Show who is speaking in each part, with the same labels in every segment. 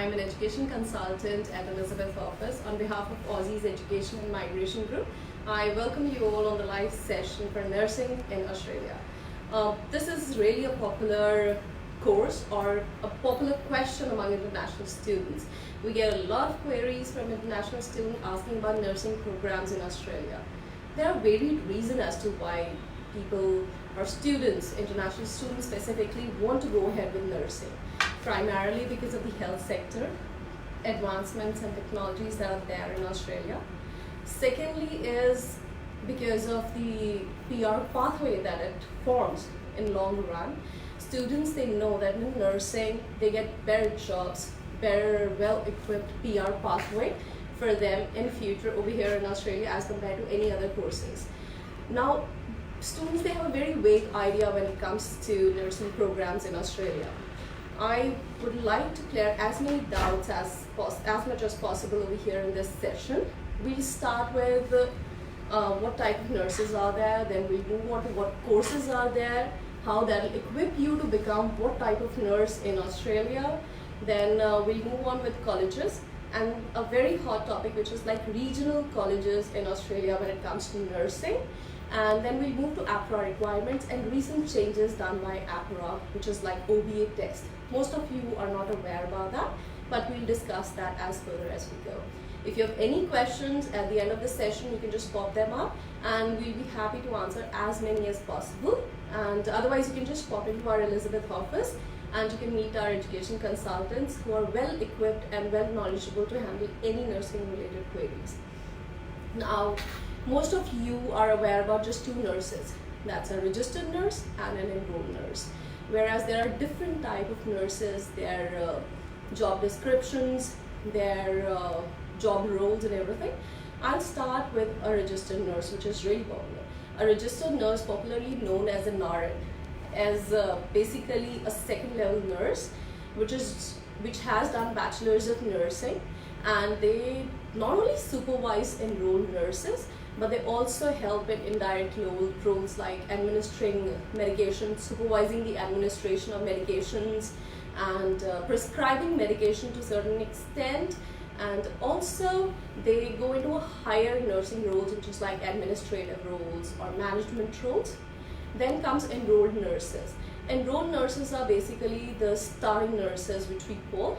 Speaker 1: I'm an education consultant at Elizabeth office on behalf of Aussizz Education and Migration Group. I welcome you all on the live session for nursing in Australia. This is really a popular course or a popular question among international students. We get a lot of queries from international students asking about nursing programs in Australia. There are varied reasons as to why people or students, international students specifically, want to go ahead with nursing. Primarily because of the health sector, advancements and technologies that are there in Australia. Secondly is because of the PR pathway that it forms in long run. Students, they know that in nursing, they get better jobs, better well-equipped PR pathway for them in future over here in Australia as compared to any other courses. Now, students, they have a very vague idea when it comes to nursing programs in Australia. I would like to clear as many doubts as much as possible over here in this session. We'll start with what type of nurses are there, then we'll move on to what courses are there, how that will equip you to become what type of nurse in Australia. Then we'll move on with colleges and a very hot topic which is like regional colleges in Australia when it comes to nursing. And then we'll move to APHRA requirements and recent changes done by APHRA, which is like OBA test. Most of you are not aware about that, but we'll discuss that as further as we go. If you have any questions at the end of the session, you can just pop them up and we'll be happy to answer as many as possible. And otherwise, you can just pop into our Elizabeth office and you can meet our education consultants who are well equipped and well knowledgeable to handle any nursing related queries. Now, most of you are aware about just two nurses. That's a registered nurse and an enrolled nurse. Whereas there are different type of nurses, their job descriptions, their job roles and everything. I'll start with a registered nurse, which is really popular. A registered nurse, popularly known as an RN, as basically a second level nurse, which has done bachelors of nursing, and they not only supervise enrolled nurses, but they also help in indirect roles like administering medications, supervising the administration of medications, and prescribing medication to a certain extent. And also they go into a higher nursing roles, which is like administrative roles or management roles. Then comes enrolled nurses. Enrolled nurses are basically the starting nurses, which we call.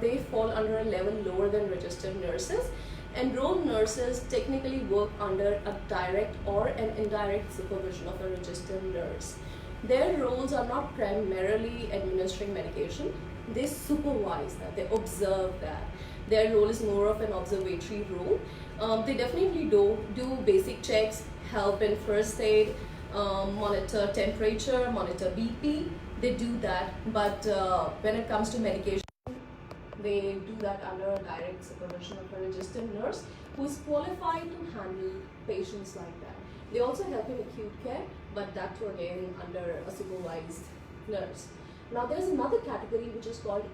Speaker 1: They fall under a level lower than registered nurses. Enrolled nurses technically work under a direct or an indirect supervision of a registered nurse. Their roles are not primarily administering medication. They supervise that, they observe that. Their role is more of an observatory role. They definitely do basic checks, help in first aid, monitor temperature, monitor BP. They do that, but when it comes to medication, they do that under a direct supervision of a registered nurse who is qualified to handle patients like that. They also help in acute care, but that too again under a supervised nurse. Now there's another category which is called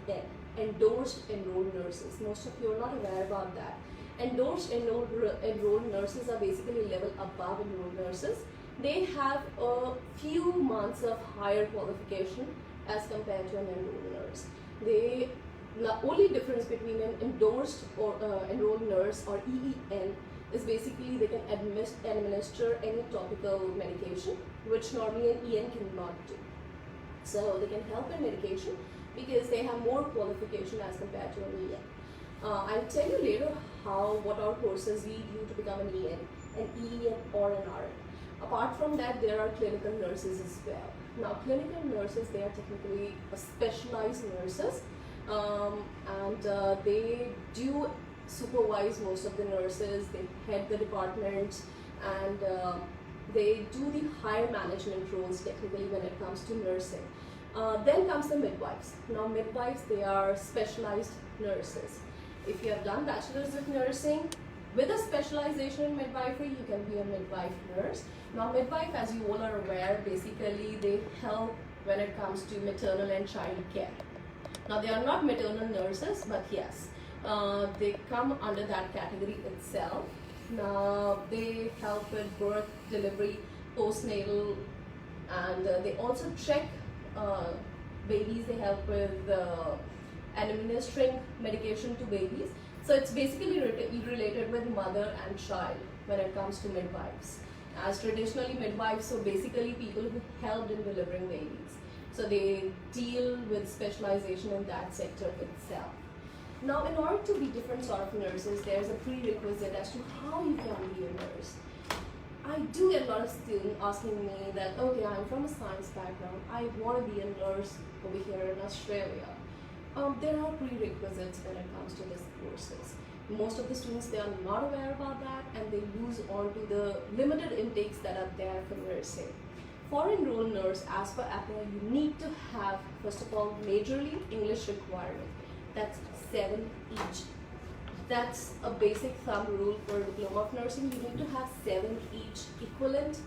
Speaker 1: EEN, endorsed enrolled nurses. Most of you are not aware about that. Endorsed enrolled nurses are basically level above enrolled nurses. They have a few months of higher qualification as compared to an enrolled nurse. The only difference between an endorsed or enrolled nurse or EEN is basically they can administer any topical medication, which normally an EN cannot do. So they can help in medication because they have more qualification as compared to an EN. I'll tell you later what our courses lead you to become an EN, an EEN or an RN. Apart from that, there are clinical nurses as well. Now, clinical nurses, they are technically specialized nurses. They do supervise most of the nurses, they head the departments, and they do the higher management roles technically when it comes to nursing. Then comes the midwives. Now midwives, they are specialized nurses. If you have done bachelors of nursing with a specialization in midwifery, you can be a midwife nurse. Now midwife, as you all are aware, basically they help when it comes to maternal and child care. Now they are not maternal nurses, but yes, they come under that category itself. Now they help with birth, delivery, postnatal, and they also check babies. They help with administering medication to babies. So it's basically related with mother and child when it comes to midwives. As traditionally midwives, so basically people who helped in delivering babies. So they deal with specialization in that sector itself. Now, in order to be different sort of nurses, there's a prerequisite as to how you can be a nurse. I do get a lot of students asking me that, okay, I'm from a science background, I want to be a nurse over here in Australia. There are prerequisites when it comes to these courses. Most of the students, they are not aware about that, and they lose on to the limited intakes that are there for nursing. For enrolled nurse, as per APHRA, you need to have, first of all, majorly English requirement. That's 7 each. That's a basic thumb rule for diploma of nursing. You need to have 7 each equivalent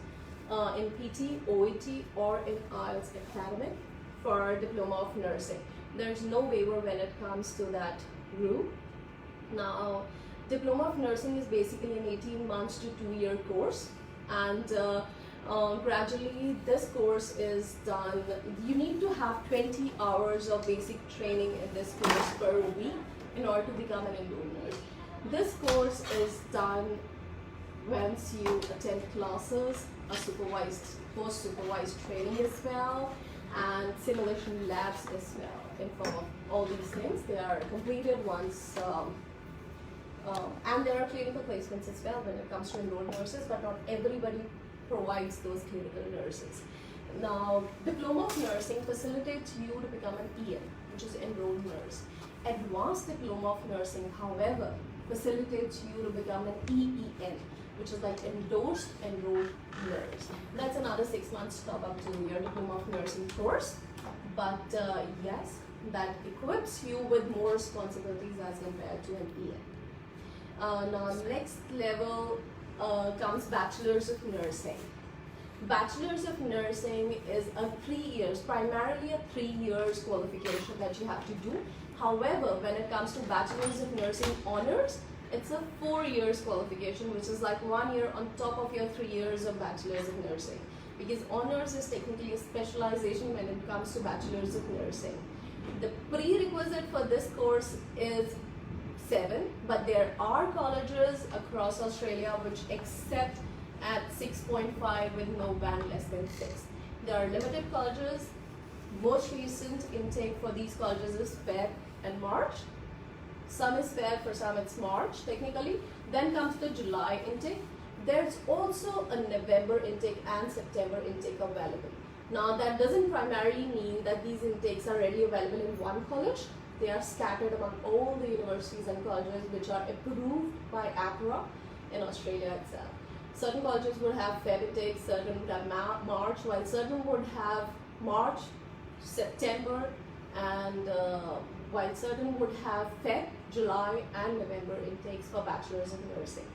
Speaker 1: in PT, OET, or in IELTS academic for diploma of nursing. There's no waiver when it comes to that rule. Now, diploma of nursing is basically an 18 months to 2-year course, and gradually this course is done. You need to have 20 hours of basic training in this course per week in order to become an enrolled nurse. This course is done once you attend classes, a post-supervised training as well, and simulation labs as well. In form of all these things, they are completed once, and there are clinical placements as well when it comes to enrolled nurses, but not everybody provides those clinical nurses. Now, diploma of nursing facilitates you to become an EN, which is enrolled nurse. Advanced diploma of nursing, however, facilitates you to become an EEN, which is like endorsed enrolled nurse. That's another 6 months top up to your diploma of nursing course, but yes, that equips you with more responsibilities as compared to an EN. Now, next level comes Bachelors of Nursing. Bachelors of Nursing is a 3 years, primarily a 3 years qualification that you have to do. However, when it comes to Bachelors of Nursing Honors, it's a 4 years qualification, which is like 1 year on top of your 3 years of Bachelors of Nursing. Because Honors is technically a specialization when it comes to Bachelors of Nursing. The prerequisite for this course is 7, but there are colleges across Australia which accept at 6.5 with no band less than 6. There are limited colleges. Most recent intake for these colleges is Feb and March. Some is Feb, for some it's March technically. Then comes the July intake. There's also a November intake and September intake available. Now, that doesn't primarily mean that these intakes are readily available in one college. They are scattered among all the universities and colleges which are approved by APHRA in Australia itself. Certain colleges would have Feb intakes, certain would have March, while certain would have March, September, and while certain would have Feb, July, and November intakes for Bachelors of Nursing.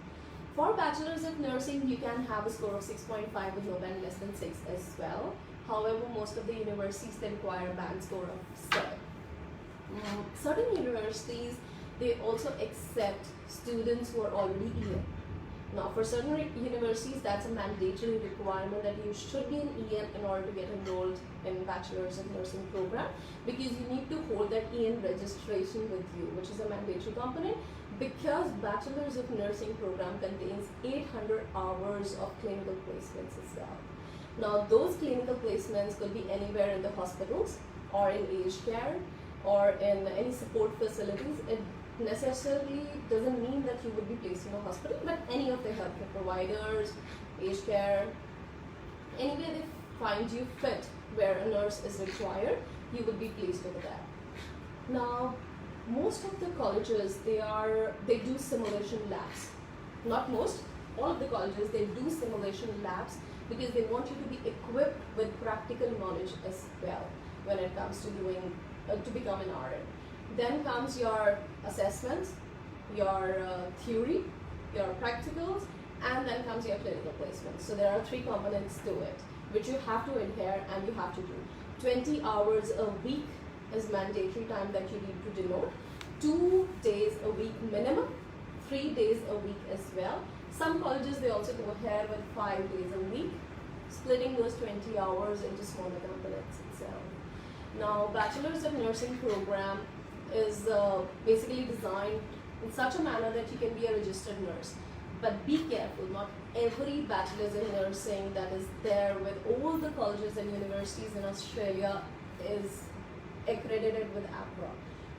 Speaker 1: For Bachelors of Nursing, you can have a score of 6.5 with no band less than 6 as well. However, most of the universities, they require a band score of 7. Certain universities, they also accept students who are already EN. Now, for certain universities, that's a mandatory requirement that you should be an EN in order to get enrolled in Bachelor's of Nursing program, because you need to hold that EN registration with you, which is a mandatory component, because Bachelor's of Nursing program contains 800 hours of clinical placements as well. Now, those clinical placements could be anywhere in the hospitals or in aged care or in any support facilities. It necessarily doesn't mean that you would be placed in a hospital, but any of the healthcare providers, aged care, anywhere they find you fit where a nurse is required, you would be placed over there. Now, most of the colleges, they do simulation labs. Not most, all of the colleges, they do simulation labs because they want you to be equipped with practical knowledge as well when it comes to to become an RN. Then comes your assessments, your theory, your practicals, and then comes your clinical placement. So there are 3 components to it, which you have to adhere and you have to do. 20 hours a week is mandatory time that you need to denote. 2 days a week minimum, 3 days a week as well. Some colleges, they also go ahead with 5 days a week, splitting those 20 hours into smaller components itself. Now, Bachelor's of Nursing program is basically designed in such a manner that you can be a registered nurse. But be careful, not every bachelor's in nursing that is there with all the colleges and universities in Australia is accredited with APHRA.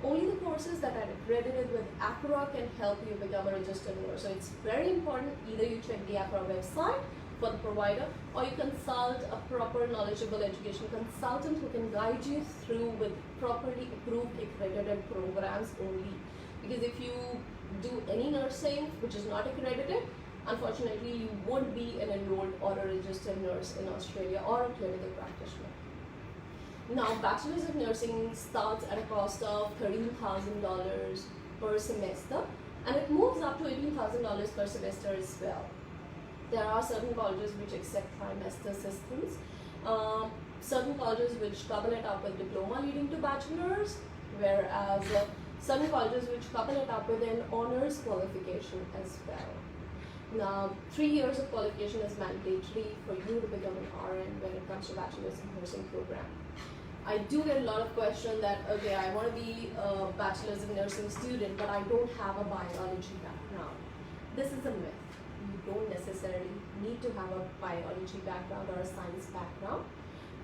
Speaker 1: Only the courses that are accredited with APHRA can help you become a registered nurse. So it's very important, either you check the APHRA website for the provider, or you consult a proper knowledgeable education consultant who can guide you through with properly approved accredited programs only. Because if you do any nursing which is not accredited, unfortunately you won't be an enrolled or a registered nurse in Australia or a clinical practitioner. Now, Bachelor's of Nursing starts at a cost of $13,000 per semester, and it moves up to $18,000 per semester as well. There are certain colleges which accept trimester systems, certain colleges which couple it up with diploma leading to bachelor's, whereas certain colleges which couple it up with an honors qualification as well. Now, 3 years of qualification is mandatory for you to become an RN when it comes to Bachelor's of Nursing program. I do get a lot of questions that, okay, I want to be a Bachelor's of Nursing student, but I don't have a biology background. This is a myth. You don't necessarily need to have a biology background or a science background.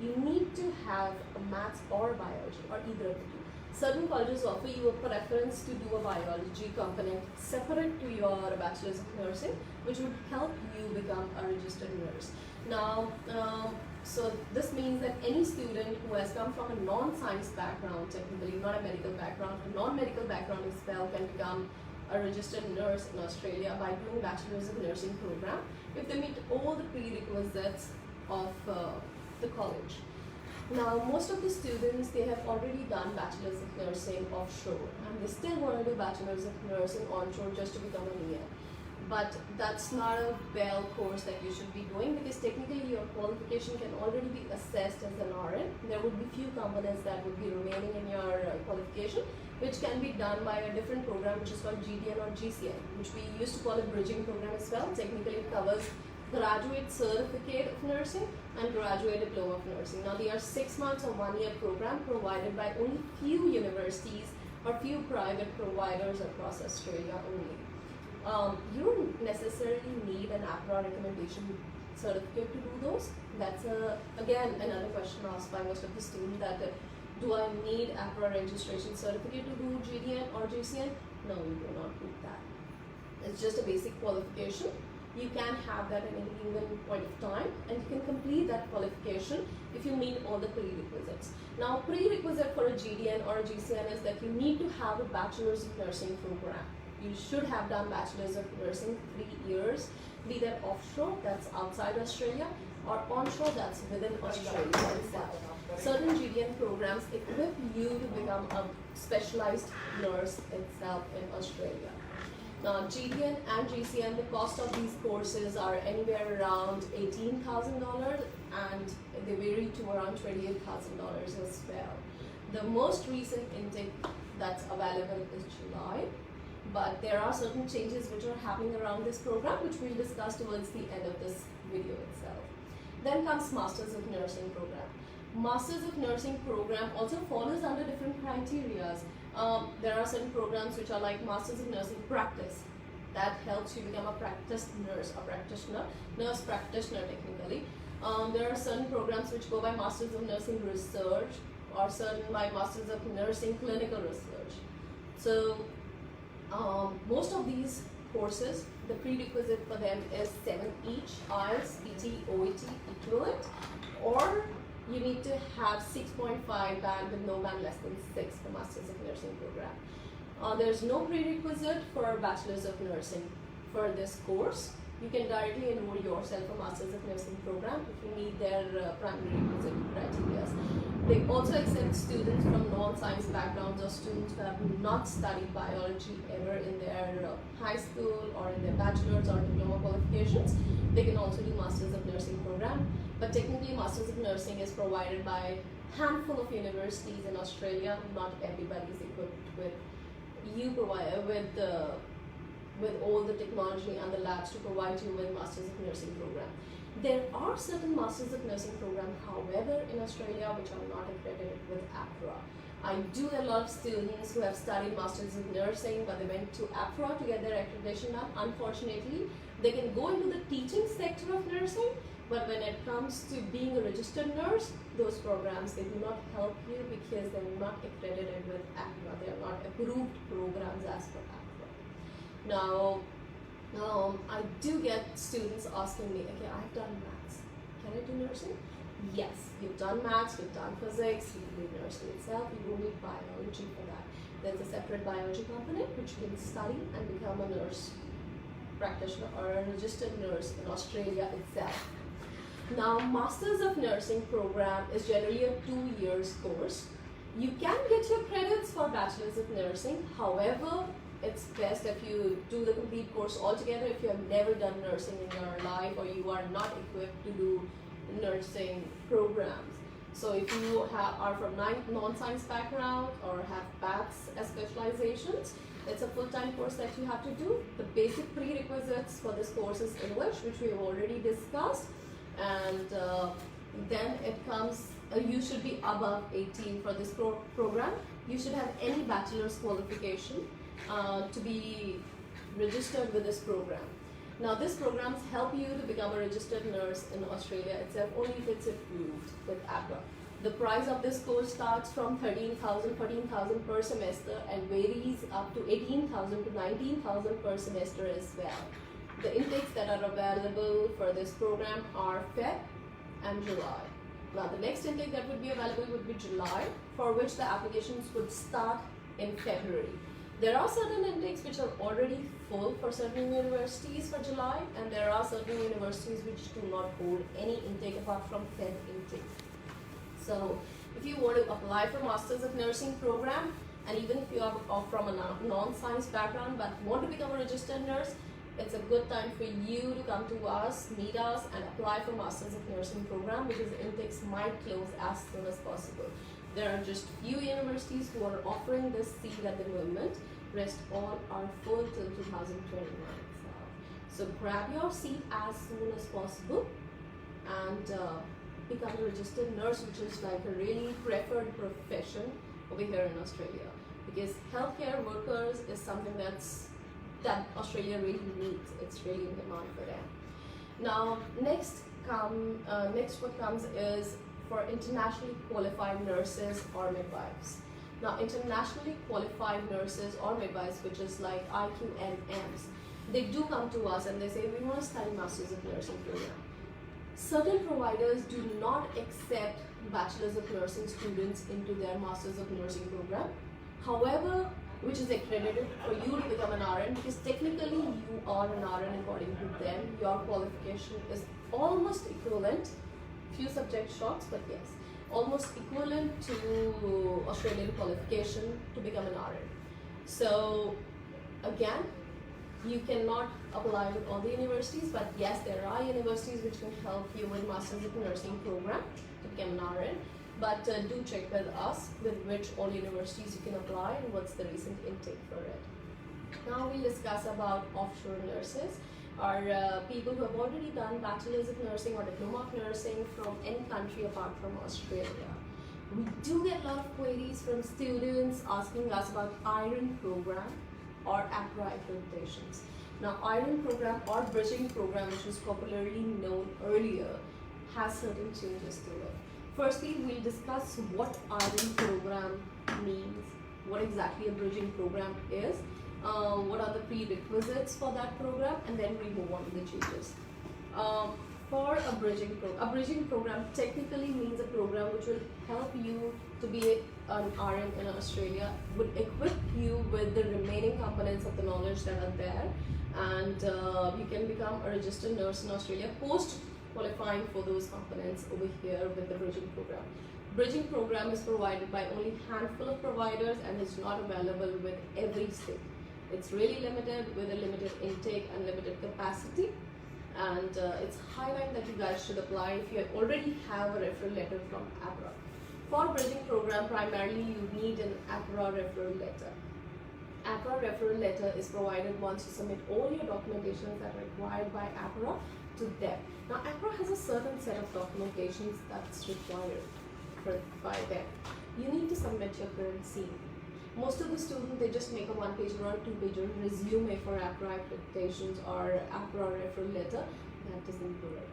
Speaker 1: You need to have a maths or biology, or either of the two. Certain colleges offer you a preference to do a biology component separate to your Bachelor's of Nursing, which would help you become a registered nurse. Now, so this means that any student who has come from a non-science background, technically not a medical background, a non-medical background as well, can become a registered nurse in Australia by doing Bachelor's of Nursing program if they meet all the prerequisites of the college. Now, most of the students, they have already done Bachelor's of Nursing offshore, and they still want to do Bachelor's of Nursing onshore just to become an EN. But that's not a well course that you should be doing, because technically your qualification can already be assessed as an RN. There would be few components that would be remaining in your qualification, which can be done by a different program which is called GDN or GCN, which we used to call a bridging program as well. Technically it covers graduate certificate of nursing and graduate diploma of nursing. Now, they are 6 months or 1 year program provided by only few universities or few private providers across Australia only. You don't necessarily need an APHRA recommendation certificate to do those. That's again another question asked by most of the students, that do I need APHRA registration certificate to do GDN or GCN? No, you do not need that. It's just a basic qualification. You can have that at any given point of time, and you can complete that qualification if you meet all the prerequisites. Now, prerequisite for a GDN or a GCN is that you need to have a Bachelor's of Nursing program. You should have done Bachelor's of Nursing 3 years, be that offshore, that's outside Australia, or onshore, that's within Australia itself. Certain GDN programs equip you to become a specialized nurse itself in Australia. Now, GDN and GCN, the cost of these courses are anywhere around $18,000, and they vary to around $28,000 as well. The most recent intake that's available is July, but there are certain changes which are happening around this program, which we'll discuss towards the end of this video itself. Then comes Masters of Nursing program. Masters of Nursing program also follows under different criteria. There are certain programs which are like Masters of Nursing Practice. That helps you become a practice nurse, a practitioner, nurse practitioner technically. There are certain programs which go by Masters of Nursing Research, or certain by Masters of Nursing Clinical Research. So most of these courses, the prerequisite for them is 7 each, IELTS, PT, OET equivalent, or you need to have 6.5 band with no band less than 6 for Masters of Nursing program. There's no prerequisite for Bachelor's of Nursing for this course. You can directly enroll yourself for Masters of Nursing program if you meet their primary requisite criteria. They also accept students from non-science backgrounds or students who have not studied biology ever in their high school or in their bachelor's or diploma qualifications. They can also do Masters of Nursing program, but technically Masters of Nursing is provided by a handful of universities in Australia. Not everybody is equipped with with all the technology and the labs to provide you with Masters of Nursing program. There are certain Masters of Nursing program, however, in Australia which are not accredited with APHRA. I do get a lot of students who have studied Masters of Nursing, but they went to APHRA to get their accreditation done. Unfortunately, they can go into the teaching sector of nursing, but when it comes to being a registered nurse, those programs, they do not help you because they're not accredited with APHRA. They are not approved programs as per APHRA. Now, I do get students asking me, okay, I've done maths. Can I do nursing? Yes, you've done maths, you've done physics, you do nursing itself, you don't need biology for that. There's a separate biology component which you can study and become a nurse practitioner or a registered nurse in Australia itself. Now, Masters of Nursing program is generally a 2 years course. You can get your credits for Bachelors of Nursing. However, it's best if you do the complete course altogether if you have never done nursing in your life or you are not equipped to do nursing programs. So if you are from non-science background or have BATS as specializations, it's a full-time course that you have to do. The basic prerequisites for this course is English, which we have already discussed, and then it comes, you should be above 18 for this program. You should have any bachelor's qualification to be registered with this program. Now, these programs help you to become a registered nurse in Australia itself only if it's approved with AHPRA. The price of this course starts from 13,000, 14,000 per semester and varies up to 18,000 to 19,000 per semester as well. The intakes that are available for this program are Feb and July. Now, the next intake that would be available would be July, for which the applications would start in February. There are certain intakes which are already full for certain universities for July, and there are certain universities which do not hold any intake apart from Feb intake. So, if you want to apply for Masters of Nursing program, and even if you are from a non-science background but want to become a registered nurse, it's a good time for you to come to us, meet us, and apply for Masters of Nursing program because the intakes might close as soon as possible. There are just few universities who are offering this seat at the moment. Rest all are full till 2029. So grab your seat as soon as possible and become a registered nurse, which is like a really preferred profession over here in Australia, because healthcare workers is something that Australia really needs. It's really in demand for them. Now, next what comes is for internationally qualified nurses or midwives. Now, internationally qualified nurses or midwives, which is like IQNMs, they do come to us and they say, we want to study Masters of Nursing program. Certain providers do not accept Bachelors of Nursing students into their Masters of Nursing program. However, which is accredited for you to become an RN, because technically you are an RN according to them. Your qualification is almost equivalent, few subject shocks, but yes, almost equivalent to Australian qualification to become an RN. So again, you cannot apply with all the universities, but yes, there are universities which can help you with Masters of Nursing program to become an RN. But do check with us with which all universities you can apply and what's the recent intake for it. Now we'll discuss about offshore nurses, or people who have already done Bachelors of Nursing or Diploma of Nursing from any country apart from Australia. We do get a lot of queries from students asking us about IRON program or AHPRA accreditations. Now, IRON program or bridging program, which was popularly known earlier, has certain changes to it. Firstly, we'll discuss what IRON program means, what exactly a bridging program is, what are the prerequisites for that program, and then we move on to the changes. For a bridging program technically means a program which will help you to be an RN in Australia, would equip you with the remaining components of the knowledge that are there, and you can become a registered nurse in Australia post qualifying for those components over here with the bridging program. Bridging program is provided by only a handful of providers and is not available with every state. It's really limited with a limited intake and limited capacity, and it's high time that you guys should apply if you already have a referral letter from AHPRA. For bridging program, primarily you need an AHPRA referral letter. AHPRA referral letter is provided once you submit all your documentations that are required by AHPRA to them. Now, AHPRA has a certain set of documentations that's required by them. you need to submit your current CV. Most of the students, they just make a one-pager or two-pager resume for APHRA accreditations or APHRA referral letter. That doesn't work.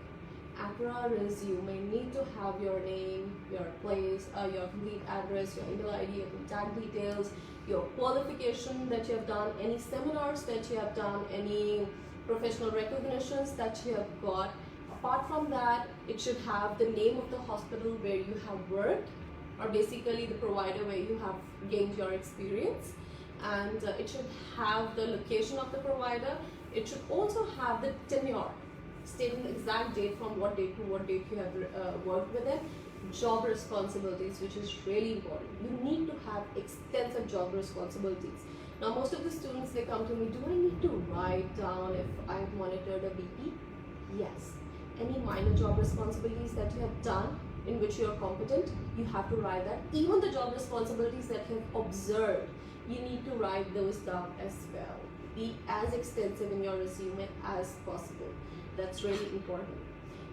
Speaker 1: APHRA resume need to have your name, your place, your complete address, your email ID, your contact details, your qualification that you have done, any seminars that you have done, any professional recognitions that you have got. Apart from that, it should have the name of the hospital where you have worked, or basically the provider where you have gained your experience, and it should have the location of the provider. It should also have the tenure, stating the exact date from what date to what date you have worked with it. Job responsibilities, which is really important. You need to have extensive job responsibilities. Now, most of the students, they come to me, do I need to write down if I've monitored a BP? Yes. Any minor job responsibilities that you have done in which you are competent, you have to write that. Even the job responsibilities that you have observed, you need to write those down as well. Be as extensive in your resume as possible. That's really important.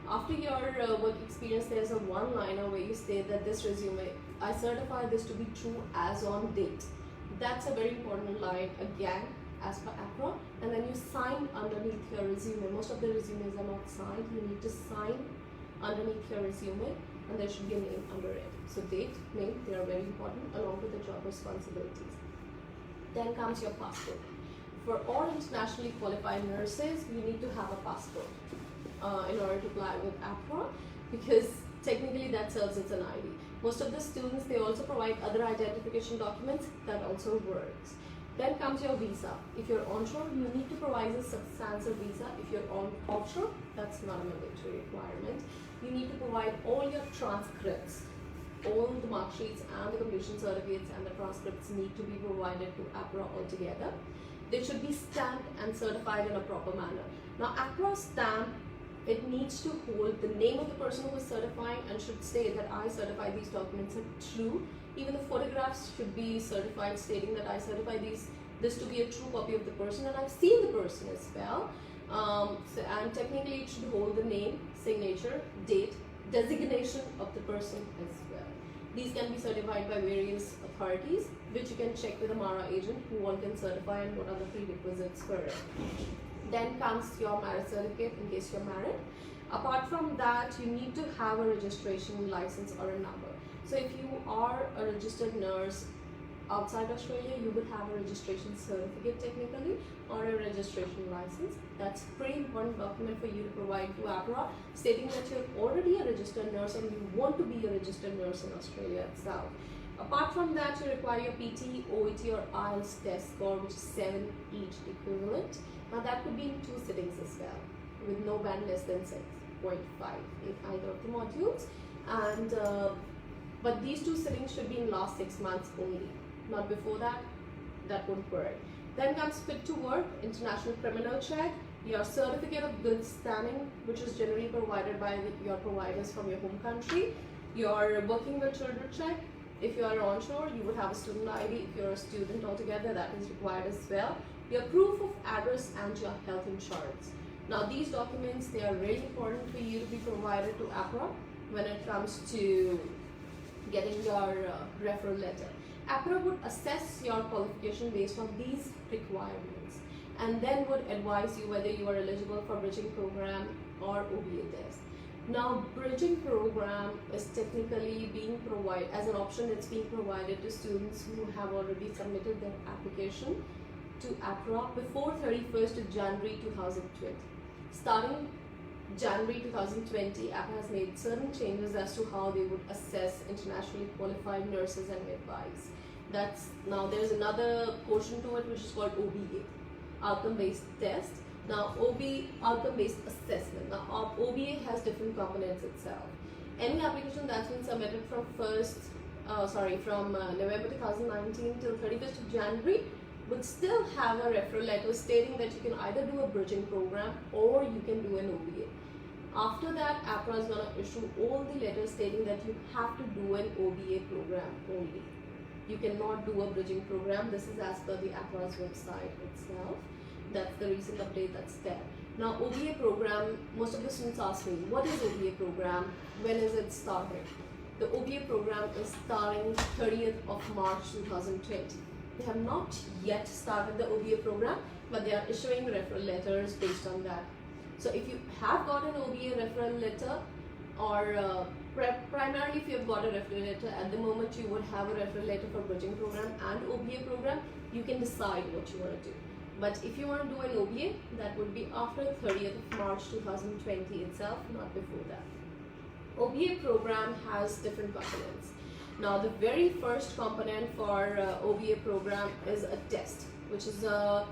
Speaker 1: After your work experience, there's a one-liner where you state that this resume, I certify this to be true as on date. That's a very important line, again, as per APHRA, and then you sign underneath your resume. Most of the resumes are not signed. You need to sign underneath your resume, and there should be a name under it. So date, name, they are very important, along with the job responsibilities. Then comes your passport. For all internationally qualified nurses, you need to have a passport in order to apply with APHRA, because technically that serves as an ID. Most of the students, they also provide other identification documents. That also works. Then comes your visa. If you're onshore, you need to provide a substantive visa. If you're offshore, that's not a mandatory requirement. You need to provide all your transcripts. All the mark sheets and the completion certificates and the transcripts need to be provided to APHRA altogether. They should be stamped and certified in a proper manner. Now, APHRA stamp, it needs to hold the name of the person who is certifying and should say that I certify these documents are true. Even the photographs should be certified, stating that I certify this to be a true copy of the person, and I've seen the person as well. And technically it should hold the name, signature, date, designation of the person as well. These can be certified by various authorities, which you can check with a MARA agent who one can certify and what are the prerequisites for it. Then comes your marriage certificate in case you're married. Apart from that, you need to have a registration license or a number. So if you are a registered nurse outside Australia, you would have a registration certificate technically, or a registration license. That's a pretty important document for you to provide to APHRA, stating that you're already a registered nurse and you want to be a registered nurse in Australia itself. Apart from that, you require your PT, OET or IELTS test score, which is 7 each equivalent. Now that could be in 2 sittings as well, with no band less than 6.5 in either of the modules. And but these 2 sittings should be in last 6 months only, not before that. That won't work. Then comes fit to work, international criminal check, your certificate of good standing, which is generally provided by your providers from your home country, your working with children check. If you are onshore, you would have a student ID. If you're a student altogether, that is required as well. Your proof of address and your health insurance. Now these documents, they are really important for you to be provided to APHRA when it comes to getting your referral letter. APHRA would assess your qualification based on these requirements and then would advise you whether you are eligible for bridging program or OBA test. Now, bridging program is technically being provided as an option. It's being provided to students who have already submitted their application to APHRA before 31st of January 2020. Starting January 2020, APHRA has made certain changes as to how they would assess internationally qualified nurses and midwives. Now there's another portion to it which is called OBA, outcome-based test. Now outcome-based assessment. Now OBA has different components itself. Any application that's been submitted from November 2019 till 31st of January would still have a referral letter stating that you can either do a bridging program or you can do an OBA. After that, APHRA is going to issue all the letters stating that you have to do an OBA program only. You cannot do a bridging program. This is as per the APHRA's website itself. That's the recent update that's there. Now, OBA program, most of the students ask me, what is OBA program? When is it started? the OBA program is starting 30th of March 2020. They have not yet started the OBA program, but they are issuing referral letters based on that. So if you have got an OBA referral letter, or primarily if you have got a referral letter, at the moment you would have a referral letter for bridging program and OBA program, you can decide what you want to do. But if you want to do an OBA, that would be after 30th of March 2020 itself, not before that. OBA program has different components. Now the very first component for OBA program is a test, which is a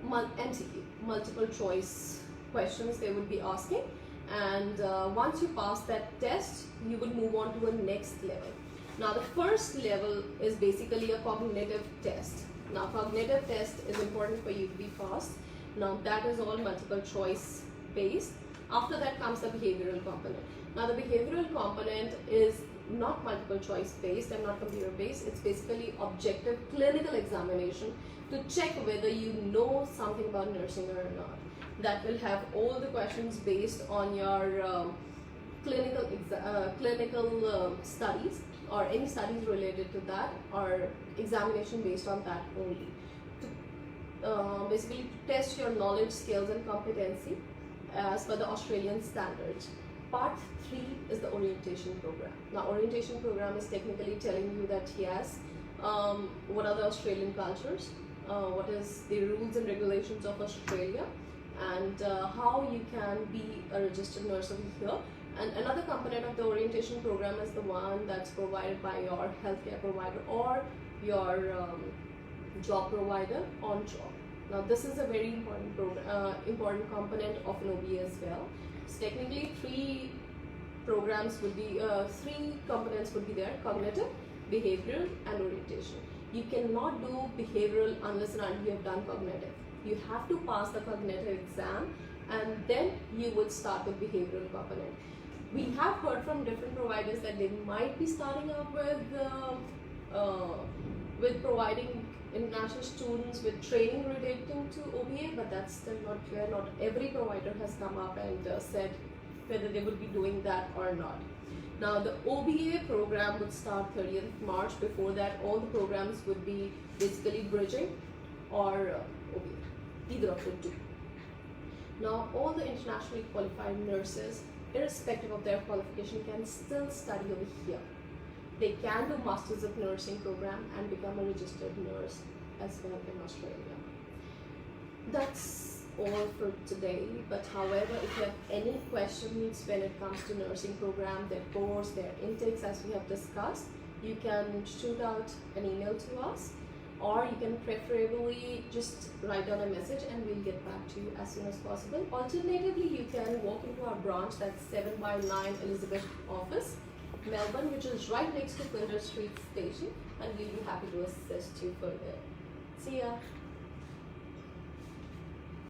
Speaker 1: MCQ, multiple choice questions they would be asking, and once you pass that test, you would move on to a next level. Now the first level is basically a cognitive test. Now cognitive test is important for you to be passed. Now that is all multiple choice based. After that comes the behavioral component. Now the behavioral component is not multiple choice based and not computer based. It's basically objective clinical examination to check whether you know something about nursing or not. That will have all the questions based on your clinical studies, or any studies related to that, or examination based on that only. To basically test your knowledge, skills and competency as per the Australian standards. Part 3 is the orientation program. Now orientation program is technically telling you that yes, what are the Australian cultures, what is the rules and regulations of Australia, and how you can be a registered nurse over here. And another component of the orientation program is the one that's provided by your healthcare provider or your job provider on job. Now this is a very important component of an OBA as well. So technically three components would be there: cognitive, behavioral and orientation. You cannot do behavioral unless and until you have done cognitive. You have to pass the cognitive exam and then you would start with behavioral component. We have heard from different providers that they might be starting up with providing international students with training relating to OBA, but that's still not clear. Not every provider has come up and said whether they would be doing that or not. Now the OBA program would start 30th of March. Before that, all the programs would be basically bridging or OBA, either of the two. Now all the internationally qualified nurses, irrespective of their qualification, can still study over here. They can do Masters of Nursing program and become a registered nurse as well in Australia. That's all for today, but however, if you have any questions when it comes to nursing program, their course, their intakes, as we have discussed, you can shoot out an email to us, or you can preferably just write down a message and we'll get back to you as soon as possible. Alternatively, you can walk into our branch, that's 7/9 Elizabeth office, Melbourne, which is right next to Flinders Street Station, and we'll be happy to assist you further. See ya!